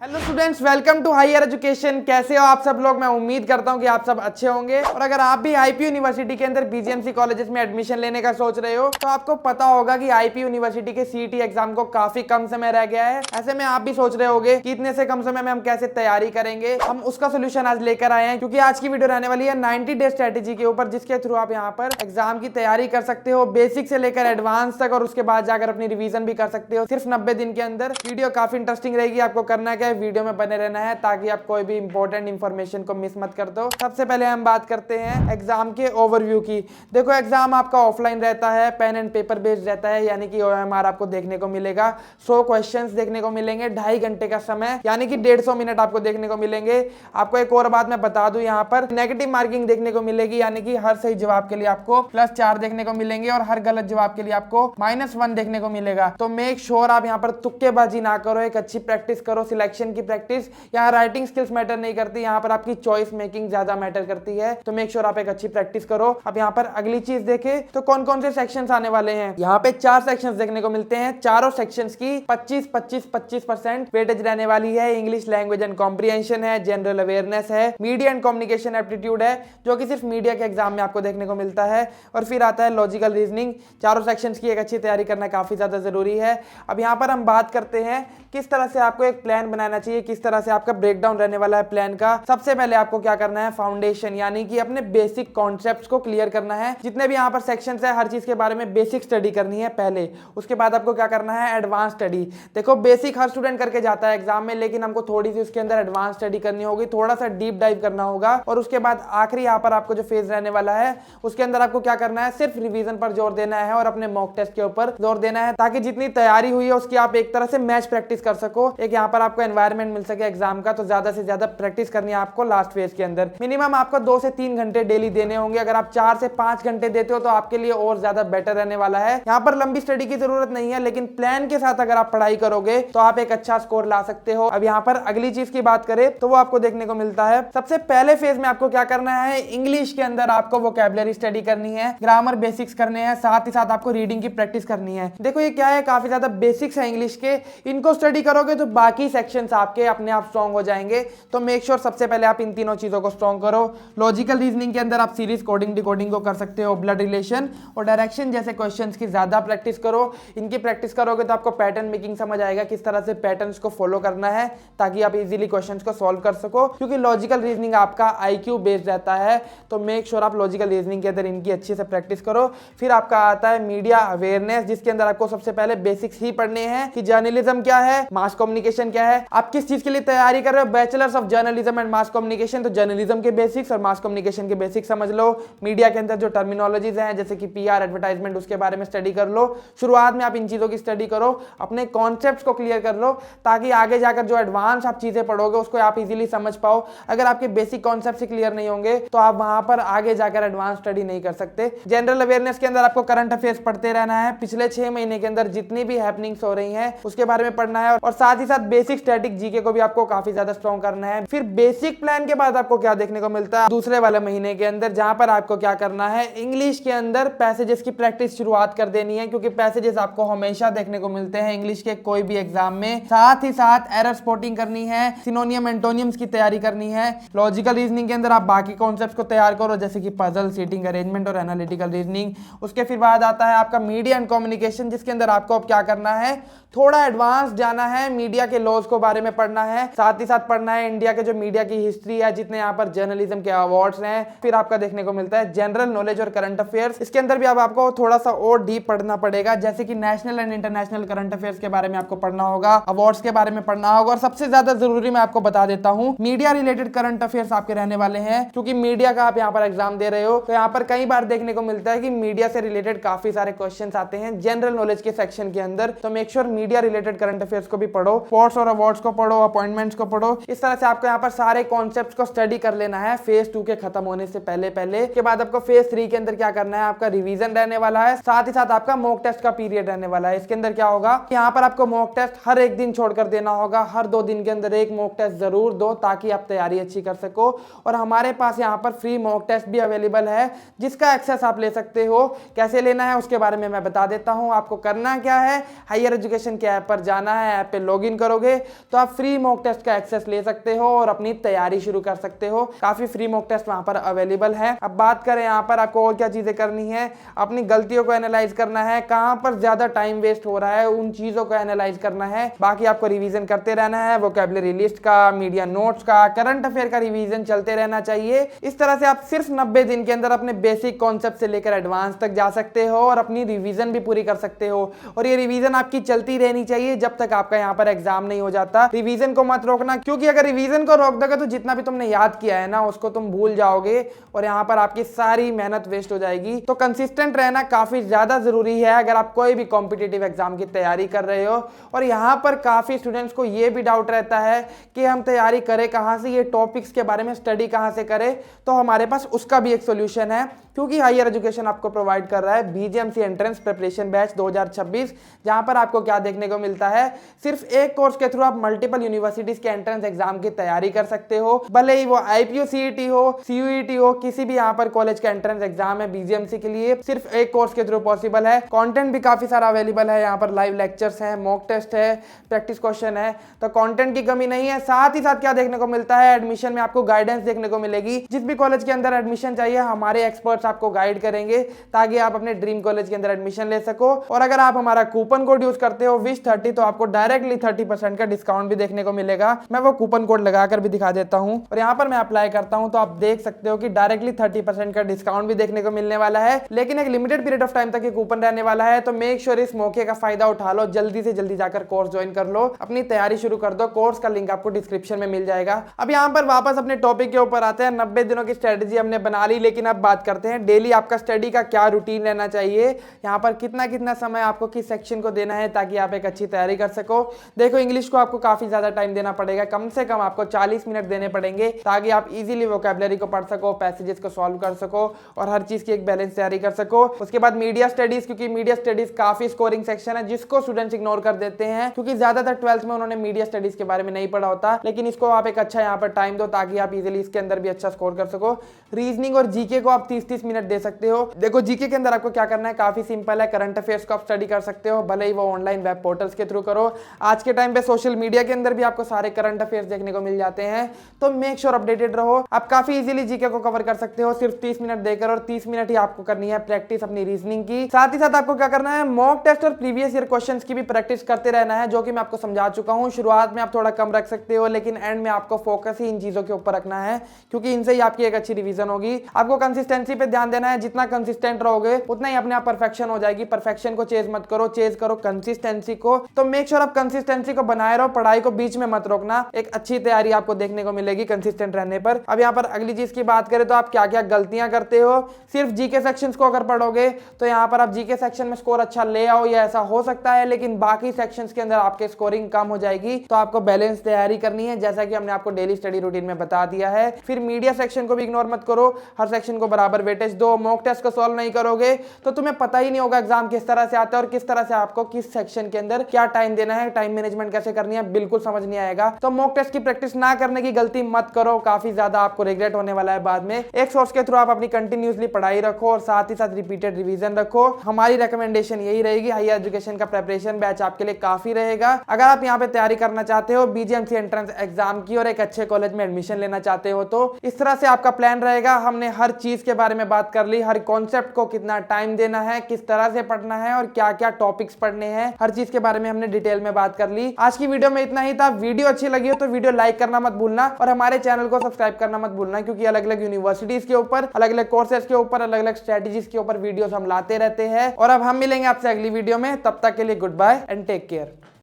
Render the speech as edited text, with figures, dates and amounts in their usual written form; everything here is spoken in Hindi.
Hello students, welcome to higher education. कैसे हो आप सब लोग? मैं उम्मीद करता हूं कि आप सब अच्छे होंगे। और अगर आप भी आईपी यूनिवर्सिटी के अंदर बीजीएमसी कॉलेजेस में एडमिशन लेने का सोच रहे हो तो आपको पता होगा कि आईपी यूनिवर्सिटी के सीईटी एग्जाम को काफी कम समय रह गया है। ऐसे में आप भी सोच रहे होगे कि इतने से कम समय में हम कैसे तैयारी करेंगे। हम उसका सोल्यूशन आज लेकर आए हैं, क्योंकि आज की वीडियो रहने वाली है 90 डे स्ट्रेटेजी के ऊपर, जिसके थ्रू आप यहाँ पर एग्जाम की तैयारी कर सकते हो, बेसिक से लेकर एडवांस तक, और उसके बाद जाकर अपनी रिवीजन भी कर सकते हो सिर्फ 90 दिन के अंदर। वीडियो काफी इंटरेस्टिंग रहेगी। आपको करना क्या है, वीडियो में बने रहना है ताकि आप कोई भी इंपॉर्टेंट इंफॉर्मेशन को मिस मत कर दो। सबसे पहले हम बात करते हैं एग्जाम के ओवरव्यू की। देखो, एग्जाम आपका ऑफलाइन रहता है, पेन एंड पेपर बेस्ड रहता है, यानी कि ओएमआर आपको देखने को मिलेगा। 100 क्वेश्चंस देखने को मिलेंगे, 2.5 घंटे का समय, यानी कि 150 मिनट आपको देखने को मिलेंगे। आपको एक और बात मैं बता दूं, यहाँ पर नेगेटिव मार्किंग देखने को मिलेगी, यानी कि हर सही जवाब के लिए आपको +4 देखने को मिलेंगे और हर गलत जवाब के लिए आपको -1 देखने को मिलेगा। तो मेक श्योर आप यहाँ पर तुक्केबाजी ना करो, एक अच्छी प्रैक्टिस करो, सिलेक्शन की प्रैक्टिस। यहाँ राइटिंग स्किल्स मैटर नहीं करती, यहाँ पर आपकी चॉइस मेकिंग ज्यादा मैटर करती है। तो मेक श्योर आप एक अच्छी प्रैक्टिस करो। अब यहाँ पर अगली चीज देखें तो कौन कौन से सेक्शंस आने वाले हैं। यहाँ पे 4 सेक्शंस देखने को मिलते हैं। चारों सेक्शंस की 25-25-25% वेटेज रहने वाली है। इंग्लिश लैंग्वेज एंड कॉम्प्रिहेंशन है, जनरल अवेयरनेस है, मीडिया एंड कम्युनिकेशन एप्टीट्यूड है, जो कि सिर्फ मीडिया के एग्जाम में आपको देखने को मिलता है, और फिर आता है लॉजिकल रीजनिंग। चारों सेक्शंस की एक अच्छी तैयारी करना काफी ज्यादा जरूरी है। अब यहाँ पर हम बात करते हैं किस तरह से आपको एक प्लान बनाना चाहिए, किस तरह से आपका ब्रेकडाउन रहने वाला है प्लान का। सबसे पहले आपको क्या करना है, फाउंडेशन यानी कि अपने बेसिक कॉन्सेप्ट्स को क्लियर करना है। जितने भी यहाँ पर सेक्शंस है, हर चीज के बारे में बेसिक स्टडी करनी है पहले। उसके बाद आपको क्या करना है, एडवांस स्टडी। देखो, बेसिक हर स्टूडेंट करके जाता है एग्जाम में, लेकिन हमको थोड़ी सी उसके अंदर एडवांस स्टडी करनी होगी, थोड़ा सा डीप डाइव करना होगा। और उसके बाद आखिरी यहाँ पर आपको जो फेज रहने वाला है, उसके अंदर आपको क्या करना है, सिर्फ रिवीजन पर जोर देना है और अपने मॉक टेस्ट के ऊपर जोर देना है, ताकि जितनी तैयारी हुई है उसकी आप एक तरह से मैच प्रैक्टिस कर सको, एक यहाँ पर आपको एनवायरमेंट मिल सके एग्जाम का। तो ज्यादा से ज्यादा प्रैक्टिस करनी है आपको लास्ट फेज के अंदर। मिनिमम आपको 2 से 3 घंटे डेली देने होंगे। अगर आप 4 से 5 घंटे देते हो तो आपके लिए और ज्यादा बेटर रहने वाला है। यहाँ पर लंबी स्टडी की जरूरत नहीं है, लेकिन प्लान के साथ अगर आप पढ़ाई करोगे तो आप एक अच्छा स्कोर ला सकते हो। अब यहाँ पर अगली चीज की बात करें तो वो आपको देखने को मिलता है, सबसे पहले फेज में आपको क्या करना है, इंग्लिश के अंदर आपको वोकैबुलरी स्टडी करनी है, ग्रामर बेसिक्स करने हैं, साथ ही साथ आपको रीडिंग की प्रैक्टिस करनी है। देखो, ये क्या है, काफी ज्यादा बेसिक्स है इंग्लिश के। इनको स्टडी करोगे तो बाकी सेक्शंस आपके अपने आप स्ट्रॉन्ग हो जाएंगे। तो मेक श्योर सबसे पहले आप इन तीनों चीजों को स्ट्रॉन्ग करो। लॉजिकल रीजनिंग के अंदर आप सीरीज कोडिंग डिकोडिंग को कर सकते हो, ब्लड रिलेशन और डायरेक्शन जैसे क्वेश्चंस की ज्यादा प्रैक्टिस करो। इनकी प्रैक्टिस करोगे तो आपको पैटर्न मेकिंग समझ आएगा, किस तरह से पैटर्न्स को फॉलो करना है, ताकि आप इजीली क्वेश्चंस को सॉल्व कर सको। क्योंकि लॉजिकल रीजनिंग आपका आईक्यू बेस्ड रहता है, तो मेक श्योर आप लॉजिकल रीजनिंग के अंदर इनकी अच्छे से प्रैक्टिस करो। फिर आपका आता है मीडिया अवेयरनेस, जिसके अंदर आपको सबसे पहले बेसिक्स ही पढ़ने हैं कि जर्नलिज्म क्या है, मास कम्युनिकेशन क्या है, आप किस चीज के लिए तैयारी कर रहे हो। Bachelors of journalism and mass communication, तो जर्नलिज्म के बेसिक्स और मास कम्युनिकेशन के बेसिक्स समझ लो। मीडिया के अंदर जो टर्मिनोलॉजीज हैं, जैसे कि पीआर, एडवर्टाइजमेंट, उसके बारे में स्टडी कर लो। शुरुआत में आप इन चीजों की स्टडी करो, अपने कॉन्सेप्ट्स को क्लियर कर लो, ताकि आगे जाकर जो एडवांस आप चीजें पढ़ोगे उसको आप इजीली समझ पाओ। अगर आपके बेसिक कॉन्सेप्ट ही क्लियर नहीं होंगे तो आप वहां पर आगे जाकर एडवांस स्टडी नहीं कर सकते। जनरल अवेयरनेस के अंदर आपको करंट अफेयर्स पढ़ते रहना है। पिछले 6 महीने के अंदर जितनी भी हैपनिंग्स हो रही हैं उसके बारे में पढ़ना है, और साथ ही साथ बेसिक स्टैटिक जीके को भी आपको काफी ज्यादा स्ट्रॉन्ग करना है। फिर बेसिक प्लान के बाद आपको क्या देखने को मिलता है दूसरे वाले महीने के अंदर, जहां पर आपको क्या करना है, इंग्लिश के अंदर पैसेजेस की प्रैक्टिस शुरुआत कर देनी है, क्योंकि पैसेजेस आपको हमेशा देखने को मिलते हैं इंग्लिश के कोई भी एग्जाम में। साथ ही साथ एरर स्पॉटिंग करनी है, सिनोनियम एंटोनियम्स की तैयारी करनी है। लॉजिकल रीजनिंग के अंदर आप बाकी कॉन्सेप्ट्स को तैयार करो, जैसे कि पजल, सीटिंग अरेंजमेंट और एनालिटिकल रीजनिंग। उसके फिर बाद आता है आपका मीडिया एंड कम्युनिकेशन, जिसके अंदर आपको अब क्या करना है, थोड़ा एडवांस जाना है, मीडिया के लॉज को बारे में पढ़ना है, साथ ही साथ पढ़ना है इंडिया के जो मीडिया की हिस्ट्री है, जितने यहाँ पर जर्नलिज्म के अवार्ड्स हैं। फिर आपका देखने को मिलता है जनरल नॉलेज और करंट अफेयर्स। इसके अंदर भी अब आपको थोड़ा सा और डीप पढ़ना पड़ेगा, जैसे कि national and international current affairs के बारे में आपको पढ़ना होगा, अवार्ड्स के बारे में पढ़ना होगा, और सबसे ज्यादा जरूरी मैं आपको बता देता हूँ, मीडिया रिलेटेड करंट अफेयर्स आपके रहने वाले हैं। क्योंकि मीडिया का आप यहाँ पर एग्जाम दे रहे हो, तो यहाँ पर कई बार देखने को मिलता है कि मीडिया से रिलेटेड काफी सारे क्वेश्चन आते हैं जनरल नॉलेज के सेक्शन के अंदर। तो make sure media related current affairs को भी पढ़ो, स्पोर्ट्स और अवार्ड्स को पढ़ो, अपॉइंटमेंट्स को पढ़ो। इस तरह से आपको यहाँ पर सारे कॉन्सेप्ट्स को स्टडी कर लेना है फेज 2 के खत्म होने से पहले पहले। के बाद आपको फेज 3 के अंदर क्या करना है, आपका रिवीजन रहने वाला है, साथ ही साथ आपका मॉक टेस्ट का पीरियड रहने वाला है। इसके अंदर क्या होगा, यहाँ पर आपको मॉक टेस्ट हर एक दिन छोड़कर देना होगा, हर 2 दिन के अंदर एक मॉक टेस्ट जरूर दो, ताकि आप तैयारी अच्छी कर सको। और हमारे पास यहाँ पर फ्री मॉक टेस्ट भी अवेलेबल है, जिसका एक्सेस आप ले सकते हो। कैसे लेना है उसके बारे में मैं बता देता हूँ। आपको करना क्या है, हायर एजुकेशन के ऐप पर जाना है, ऐप पे लॉगिन करोगे तो आप फ्री मॉक टेस्ट का एक्सेस ले सकते हो और अपनी तैयारी शुरू कर सकते हो। काफी फ्री मॉक टेस्ट वहां पर अवेलेबल है। अब बात करें यहाँ पर आपको और क्या चीजें करनी है, अपनी गलतियों को एनालाइज करना है, कहां पर ज्यादा टाइम वेस्ट हो रहा है उन चीजों को एनालाइज करना है। बाकी आपको रिवीजन करते रहना है, वोकैबुलरी लिस्ट का, मीडिया नोट्स का, करंट अफेयर का रिवीजन चलते रहना चाहिए। इस तरह से आप सिर्फ 90 दिन के अंदर अपने बेसिक कॉन्सेप्ट से लेकर एडवांस तक जा सकते हो और अपनी रिवीजन भी पूरी कर सकते हो। और ये रिवीजन आपकी चलती रहनी चाहिए जब तक आपका यहाँ पर एग्जाम नहीं हो जाता। रिवीजन को मत रोकना, क्योंकि अगर रिवीजन को रोक दोगे तो जितना भी तुमने याद किया है ना उसको तुम भूल जाओगे और यहाँ पर आपकी सारी मेहनत वेस्ट हो जाएगी। तो कंसिस्टेंट रहना काफी ज्यादा जरूरी है अगर आप कोई भी कॉम्पिटिटिव एग्जाम की तैयारी कर रहे हो। और यहाँ पर काफी स्टूडेंट्स को ये भी डाउट रहता है कि हम तैयारी करें कहाँ से, ये टॉपिक्स के बारे में स्टडी कहाँ से करें। तो हमारे पास उसका भी एक सोल्यूशन है, क्योंकि हायर एजुकेशन आपको प्रोवाइड कर रहा है बीजीएमसी एंट्रेंस प्रिपरेशन बैच 2026, जहां पर आपको क्या देखने को मिलता है, सिर्फ एक कोर्स के थ्रू आप मल्टीपल यूनिवर्सिटीज के एंट्रेंस एग्जाम की तैयारी कर सकते हो। भले ही वो आईपीयू सीईटी हो, सीयूईटी हो, किसी भी यहाँ पर कॉलेज का एंट्रेंस एग्जाम है बीजीएमसी के लिए सिर्फ एक कोर्स के थ्रू पॉसिबल है। कंटेंट भी काफी सारा अवेलेबल है, यहाँ पर लाइव लेक्चर्स है, मॉक टेस्ट है, प्रैक्टिस क्वेश्चन है, तो कंटेंट की कमी नहीं है। साथ ही साथ क्या देखने को मिलता है, एडमिशन में आपको गाइडेंस देखने को मिलेगी। जिस भी कॉलेज के अंदर एडमिशन चाहिए हमारे एक्सपर्ट्स आपको गाइड करेंगे ताकि आप अपने ड्रीम कॉलेज के अंदर एडमिशन ले सको। और अगर आप हमारा कूपन कोड यूज करते हो wish30 तो आपको डायरेक्टली 30% का डिस्काउंट भी देखने को मिलेगा। मैं वो कूपन कोड लगाकर भी दिखा देता हूं और यहाँ पर मैं अप्लाई करता हूं तो आप देख सकते हो कि डायरेक्टली 30% का डिस्काउंट भी देखने को मिलने वाला है। लेकिन एक लिमिटेड पीरियड ऑफ टाइम तक ये कूपन रहने वाला है, तो मेक श्योर इस मौके का फायदा उठा लो, जल्दी से जल्दी जाकर कोर्स ज्वाइन कर लो, अपनी तैयारी शुरू कर दो। कोर्स का लिंक आपको डिस्क्रिप्शन में मिल जाएगा। अब यहाँ पर वापस अपने टॉपिक के ऊपर आते हैं। 90 दिनों की स्ट्रेटेजी हमने बना ली, लेकिन अब बात करते हैं डेली आपका स्टडी का क्या रूटीन रहना चाहिए, यहाँ पर कितना कितना समय आपको किस सेक्शन को देना है ताकि आप एक अच्छी तैयारी कर सको। देखो इंग्लिश को आपको काफी ज्यादा टाइम देना पड़ेगा, कम से कम आपको 40 मिनट देने पड़ेंगे ताकि आप इजीली वोकैबुलरी को पढ़ सको, पैसेजेस को सॉल्व कर सको और हर चीज की एक बैलेंस तैयारी कर सको। उसके बाद मीडिया स्टडीज, क्योंकि मीडिया स्टडीज काफी स्कोरिंग सेक्शन है जिसको स्टूडेंट्स इग्नोर कर देते हैं, क्योंकि ज्यादातर 12th में उन्होंने मीडिया स्टडीज के बारे में नहीं पढ़ा होता। लेकिन इसको आप एक अच्छा यहाँ पर टाइम दो ताकि आप इजीली इसके अंदर भी अच्छा स्कोर कर सको। रीजनिंग और जीके को आप 30-30 मिनट दे सकते हो। देखो जीके के अंदर आपको क्या करना है, काफी सिंपल है। करंट अफेयर्स को आप स्टडी कर सकते हो, भले ही वो ऑनलाइन वेब पोर्टल्स के थ्रू करो। आज के टाइम पे सोशल मीडिया के अंदर भी आपको सारे करंट अफेयर्स देखने को मिल जाते हैं, तो मेक श्योर अपडेटेड रहो। आप काफी इजीली जीके को कवर कर सकते हो सिर्फ 30 मिनट देकर, और 30 मिनट ही आपको करनी है प्रैक्टिस अपनी रीजनिंग की। साथ ही साथ आपको क्या करना है, मॉक टेस्ट और प्रीवियस ईयर क्वेश्चंस की भी प्रैक्टिस करते रहना है, जो कि मैं आपको समझा चुका हूं। शुरुआत में आप थोड़ा कम रख सकते हो, लेकिन एंड में आपको फोकस ही इन चीजों के ऊपर रखना है, क्योंकि इनसे ही आपकी एक अच्छी रिवीजन होगी। आपको कंसिस्टेंसी पे ध्यान देना है, जितना कंसिस्टेंट रहोगे उतना ही अपने आप परफेक्शन हो जाएगी। परफेक्शन को चेज मत करो, चेज करो कंसिस्टेंसी को। तो मेक श्योर आप कंसिस्टेंसी को बनाए रहो, पढ़ाई को बीच में मत रोकना। एक अच्छी तैयारी आपको देखने को मिलेगी कंसिस्टेंट रहने पर। अब यहाँ पर अगली चीज की बात करें तो आप क्या क्या गलतियां करते हो। सिर्फ जीके सेक्शंस को अगर पढ़ोगे तो यहाँ पर आप जीके सेक्शन में स्कोर अच्छा ले आओ, या ऐसा हो सकता है, लेकिन बाकी सेक्शंस के अंदर आपके स्कोरिंग कम हो जाएगी। तो आपको बैलेंस तैयारी करनी है, जैसा कि हमने आपको डेली स्टडी रूटीन में बता दिया है। फिर मीडिया सेक्शन को भी इग्नोर मत करो, हर सेक्शन को बराबर वेटेज दो। मॉक टेस्ट को सॉल्व नहीं करोगे तो तुम्हें पता ही नहीं होगा एग्जाम किस तरह से आता है और किस तरह से आपको किस सेक्शन के अंदर क्या टाइम देना है, टाइम मैनेजमेंट कैसे करनी है, बिल्कुल समझ नहीं आएगा। तो मॉक टेस्ट की प्रैक्टिस ना करने की गलती मत करो, काफी ज्यादा आपको रिग्रेट होने वाला है बाद में। एक सोर्स के थ्रू आप अपनी कंटिन्यूसली पढ़ाई रखो और साथ ही साथ रिपीटेड रिवीजन रखो। हमारी रिकमेंडेशन यही रहेगी, हायर एजुकेशन का प्रिपरेशन बैच आपके लिए काफी रहेगा। अगर आप यहाँ पे तैयारी करना चाहते हो बीजीएमसी एंट्रेंस एग्जाम की और एक अच्छे कॉलेज में एडमिशन लेना चाहते हो, तो इस तरह से आपका प्लान रहेगा। हमने हर चीज के बारे में बात कर ली, हर कॉन्सेप्ट को कितना टाइम देना है, किस तरह से पढ़ना है और क्या क्या टॉपिक्स पढ़ने हैं, हर चीज के बारे में हमने डिटेल में बात कर ली। आज की वीडियो में इतना ही था। वीडियो अच्छी लगी हो तो वीडियो लाइक करना मत भूलना और हमारे चैनल को सब्सक्राइब करना मत भूलना, क्योंकि अलग अलग यूनिवर्सिटीज के ऊपर, अलग अलग कोर्सेज के ऊपर, अलग अलग स्ट्रेटेजीज के ऊपर वीडियोस हम लाते रहते हैं। और अब हम मिलेंगे आपसे अगली वीडियो में, तब तक के लिए good bye and take care.